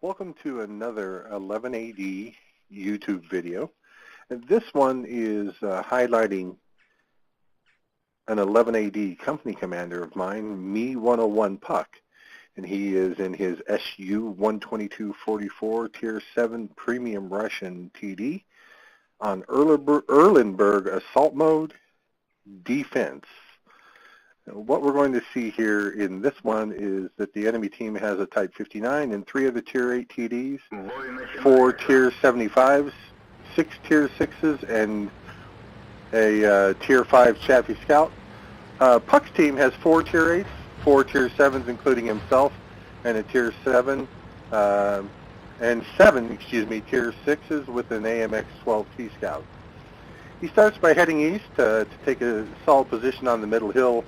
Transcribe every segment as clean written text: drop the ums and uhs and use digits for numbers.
Welcome to another 11AD YouTube video. And this one is highlighting an 11AD company commander of mine, Me-101 Puck. And he is in his SU-122-44 Tier 7 Premium Russian TD on Erlenberg Assault Mode Defense. What we're going to see here in this one is that the enemy team has a Type 59 and 3 of the Tier 8 TDs, 4 Tier 75s, 6 Tier 6s, and a Tier 5 Chaffee Scout. Puck's team has 4 Tier 8s, 4 Tier 7s including himself, and a Tier 7, and 7 Tier 6s with an AMX-12T Scout. He starts by heading east to take a solid position on the middle hill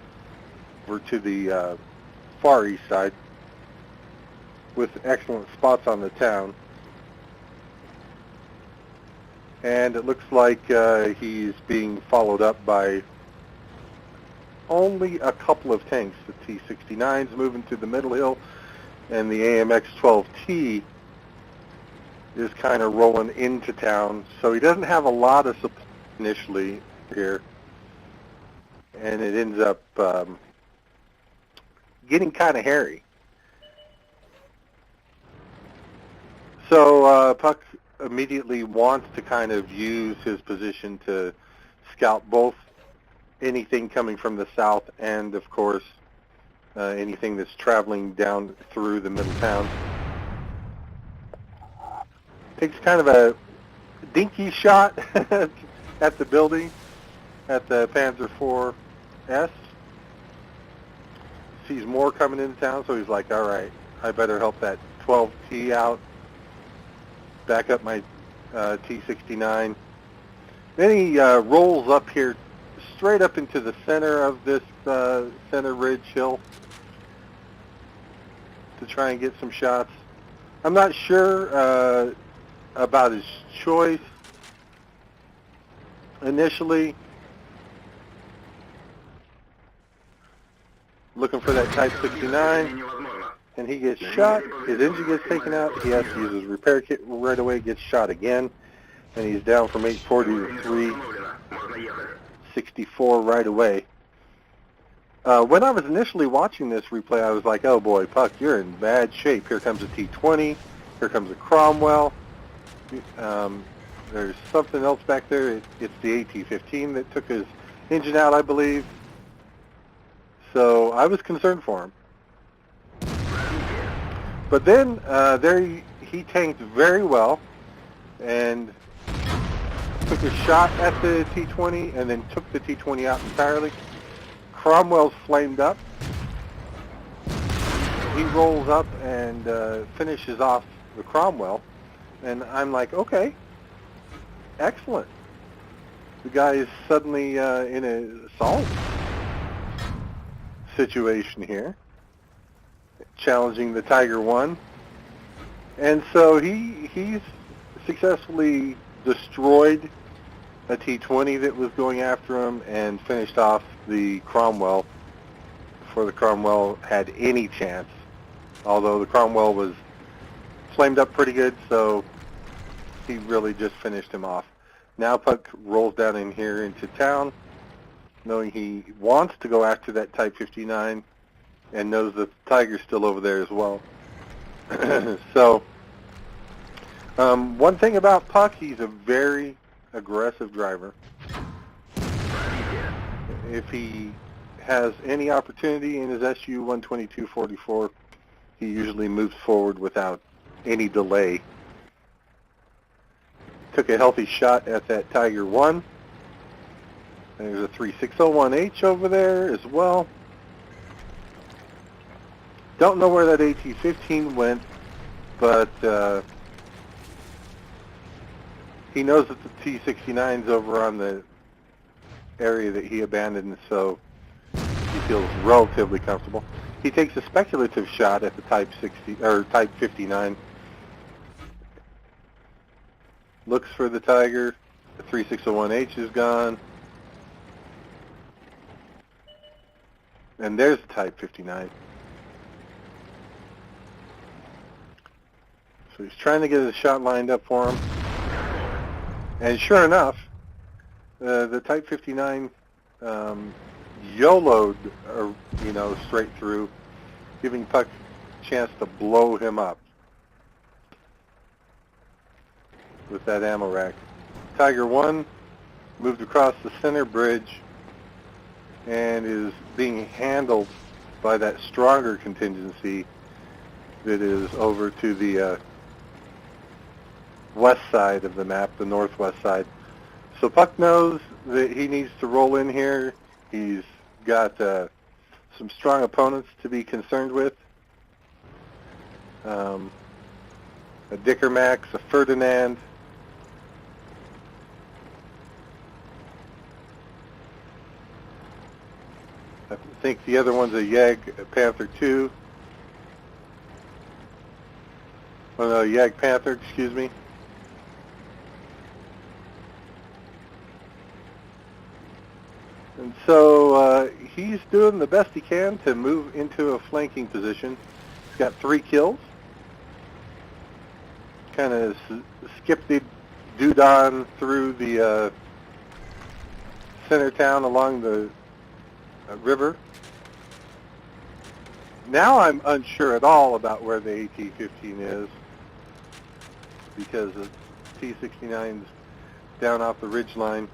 over to the far east side with excellent spots on the town. And it looks like he's being followed up by only a couple of tanks. The T-69's moving to the middle hill, and the AMX-12T is kind of rolling into town. So he doesn't have a lot of support initially here, and it ends up getting kind of hairy. So Puck immediately wants to kind of use his position to scout both anything coming from the south and, of course, anything that's traveling down through the middle town. Takes kind of a dinky shot at the building, at the Panzer IV-S. Sees more coming into town, so he's like, all right, I better help that 12T out, back up my T-69. Then he rolls up here, straight up into the center of this center ridge hill to try and get some shots. I'm not sure about his choice initially. Looking for that Type 69, and he gets shot. His engine gets taken out. He has to use his repair kit right away, gets shot again, and he's down from 840 to 364 right away. When I was initially watching this replay, I was like, oh boy, Puck, you're in bad shape. Here comes a T-20. Here comes a Cromwell. There's something else back there. It's the AT-15 that took his engine out, I believe. So I was concerned for him. But then he tanked very well and took a shot at the T-20 and then took the T-20 out entirely. Cromwell's flamed up. He rolls up and finishes off the Cromwell. And I'm like, okay, excellent. The guy is suddenly in an assault situation here, challenging the Tiger 1. And so he's successfully destroyed a T-20 that was going after him and finished off the Cromwell before the Cromwell had any chance, although the Cromwell was flamed up pretty good, so he really just finished him off. Now Puck rolls down in here into town, knowing he wants to go after that Type 59 and knows that the Tiger's still over there as well. So, one thing about Puck, he's a very aggressive driver. If he has any opportunity in his SU-122-44, he usually moves forward without any delay. Took a healthy shot at that Tiger 1. There's a 3601H over there as well. Don't know where that AT-15 went, but he knows that the T-69's over on the area that he abandoned, so he feels relatively comfortable. He takes a speculative shot at the Type 59. Looks for the Tiger. The 3601H is gone. And there's the Type 59. So he's trying to get his shot lined up for him. And sure enough, the Type 59 YOLO'd, straight through, giving Puck a chance to blow him up with that ammo rack. Tiger 1 moved across the center bridge and is being handled by that stronger contingency that is over to the west side of the map, the northwest side. So Puck knows that he needs to roll in here. He's got some strong opponents to be concerned with. A Dicker Max, a Ferdinand. I think the other one's a Yag Panther 2. Oh no, Yag Panther, excuse me. And so he's doing the best he can to move into a flanking position. He's got 3 kills. Kind of skipped the Dudon through the center town along the river. Now I'm unsure at all about where the AT-15 is because the T-69's down off the ridge line.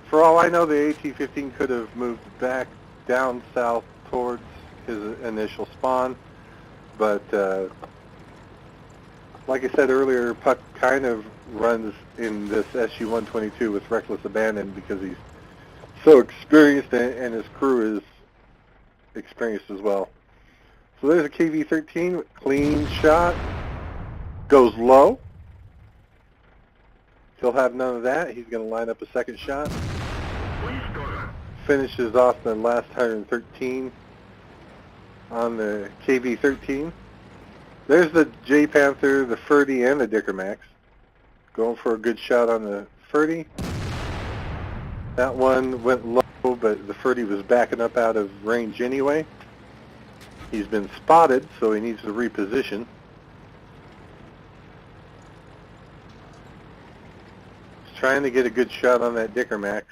For all I know, the AT-15 could have moved back down south towards his initial spawn, but like I said earlier, Puck kind of runs in this SU-122 with reckless abandon because he's so experienced and his crew is experienced as well. So there's a KV-13, clean shot, goes low. He'll have none of that. He's going to line up a second shot. Finishes off the last 113 on the KV-13. There's the J Panther, the Ferdy, and the Dicker Max. Going for a good shot on the Ferdy. That one went low, but the Ferdy was backing up out of range anyway. He's been spotted, so he needs to reposition. He's trying to get a good shot on that Dicker Max.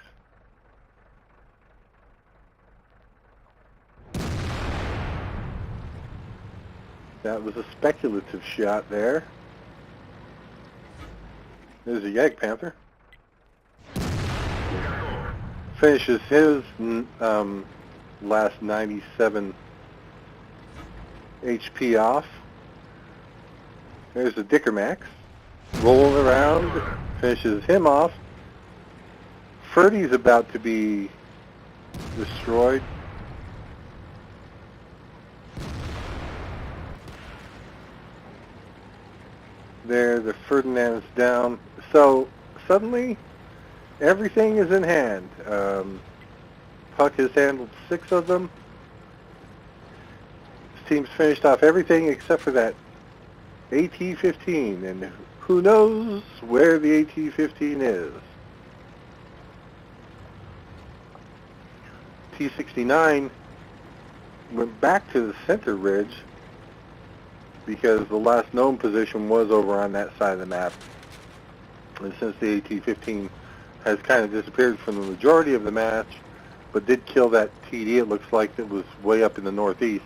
That was a speculative shot there. There's a Yag Panther. Finishes his last 97 HP off. There's the Dicker Max. Rolling around. Finishes him off. Ferdy's about to be destroyed. There, the Ferdinand's down. So suddenly, everything is in hand. Puck has handled 6 of them. His team's finished off everything except for that AT-15, and who knows where the AT-15 is. T-69 went back to the center ridge because the last known position was over on that side of the map. And since the AT-15 has kind of disappeared from the majority of the match, but did kill that TD, it looks like it was way up in the northeast,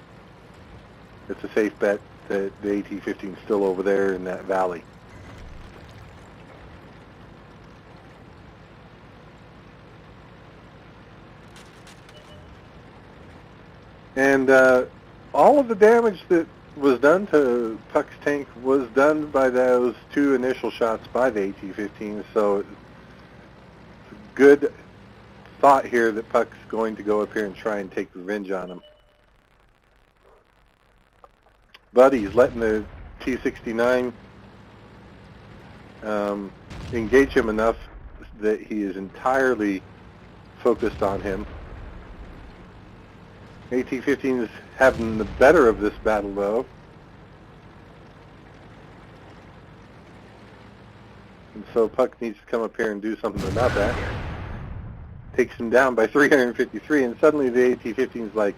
it's a safe bet that the AT-15 is still over there in that valley. And all of the damage that was done to Puck's tank was done by those 2 initial shots by the AT-15, so it's a good thought here that Puck's going to go up here and try and take revenge on him. But he's letting the T-69 engage him enough that he is entirely focused on him. AT-15 is having the better of this battle, though. And so Puck needs to come up here and do something about that. Takes him down by 353, and suddenly the AT-15 is like,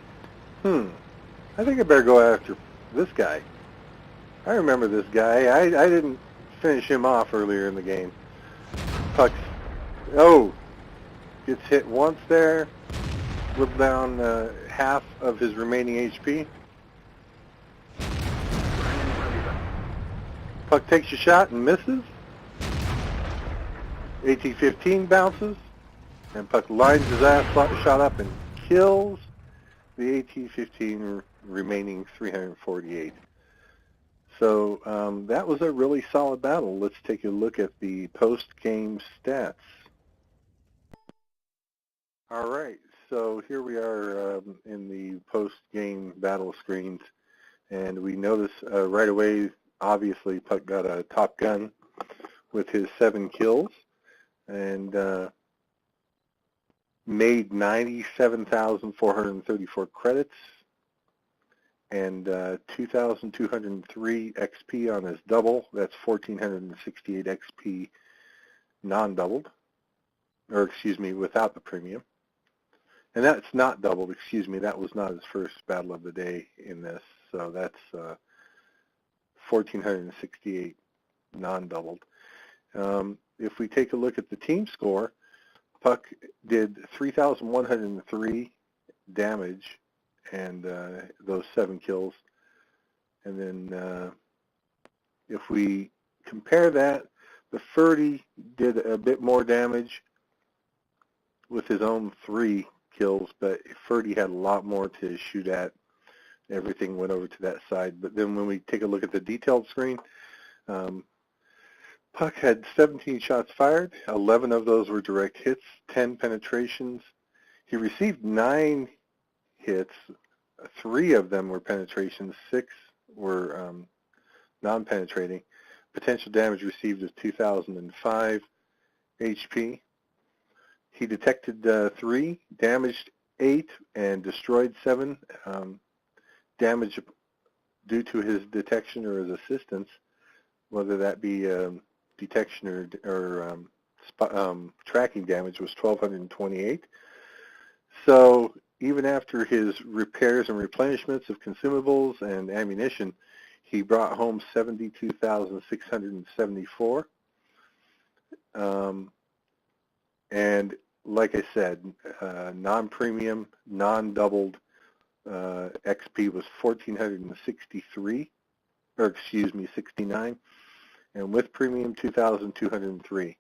I think I better go after this guy. I remember this guy. I didn't finish him off earlier in the game. Puck, gets hit once there, whipped down half of his remaining HP. Puck takes a shot and misses. AT-15 bounces, and Puck lines his ass shot up and kills the AT-15 remaining 348. So that was a really solid battle. Let's take a look at the post-game stats. All right, so here we are in the post-game battle screens, and we notice right away, obviously, Puck got a top gun with his 7 kills and made 97,434 credits and 2,203 XP on his double. That's 1,468 XP non-doubled, or excuse me, without the premium. And that's not doubled, excuse me, that was not his first battle of the day in this, so that's 1,468 non-doubled. If we take a look at the team score, Puck did 3,103 damage and those 7 kills. And then if we compare that, the Ferdy did a bit more damage with his own 3 kills, but Ferdy had a lot more to shoot at. Everything went over to that side. But then when we take a look at the detailed screen, Puck had 17 shots fired. 11 of those were direct hits, 10 penetrations. He received 9 hits. 3 of them were penetrations. 6 were non-penetrating. Potential damage received is 2,005 HP. He detected 3, damaged 8, and destroyed 7. Damage due to his detection or his assistance, whether that be detection or tracking damage, was 1,228. So even after his repairs and replenishments of consumables and ammunition, he brought home 72,674. And like I said, non-premium, non-doubled XP was 1,463, or excuse me, 69, and with premium, 2,203.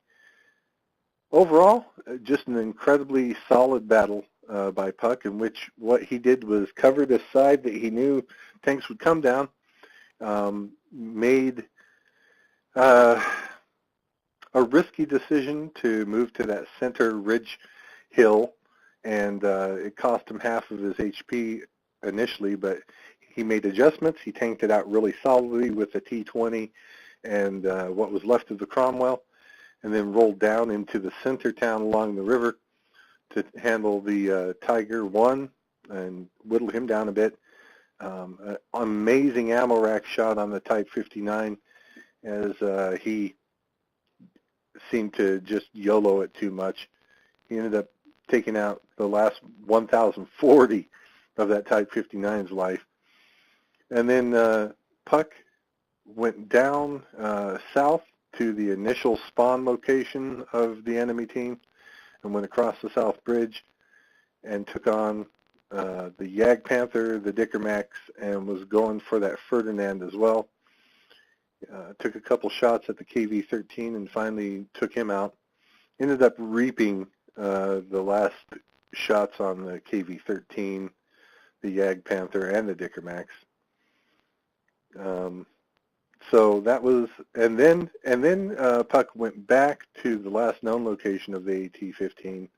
Overall, just an incredibly solid battle by Puck, in which what he did was cover the side that he knew tanks would come down, made a risky decision to move to that center ridge hill, and it cost him half of his HP initially, but he made adjustments. He tanked it out really solidly with the T-20 and what was left of the Cromwell, and then rolled down into the center town along the river to handle the Tiger 1 and whittle him down a bit. An amazing ammo rack shot on the Type 59 as he seemed to just YOLO it too much. He ended up taking out the last 1,040 of that Type 59's life. And then Puck went down south to the initial spawn location of the enemy team and went across the South Bridge and took on the Yag Panther, the Dickermax, and was going for that Ferdinand as well. Took a couple shots at the KV-13 and finally took him out. Ended up reaping the last shots on the KV-13, the Yag Panther, and the Dickermax. So that was, and then Puck went back to the last known location of the AT-15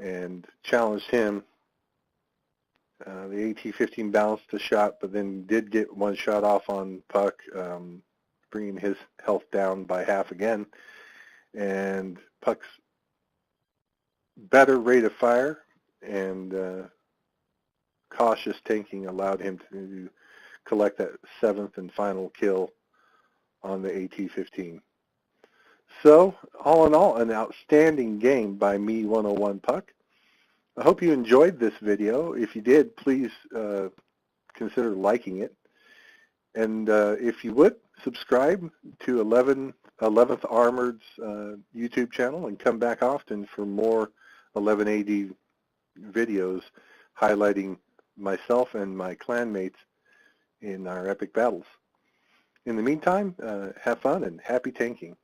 and challenged him. The AT-15 bounced a shot, but then did get one shot off on Puck, bringing his health down by half again. And Puck's better rate of fire and cautious tanking allowed him to collect that 7th and final kill on the AT-15. So, all in all, an outstanding game by Me 101 Puck. I hope you enjoyed this video. If you did, please consider liking it. And if you would, subscribe to 11th Armored's YouTube channel and come back often for more 11AD videos highlighting myself and my clanmates in our epic battles. In the meantime, have fun and happy tanking.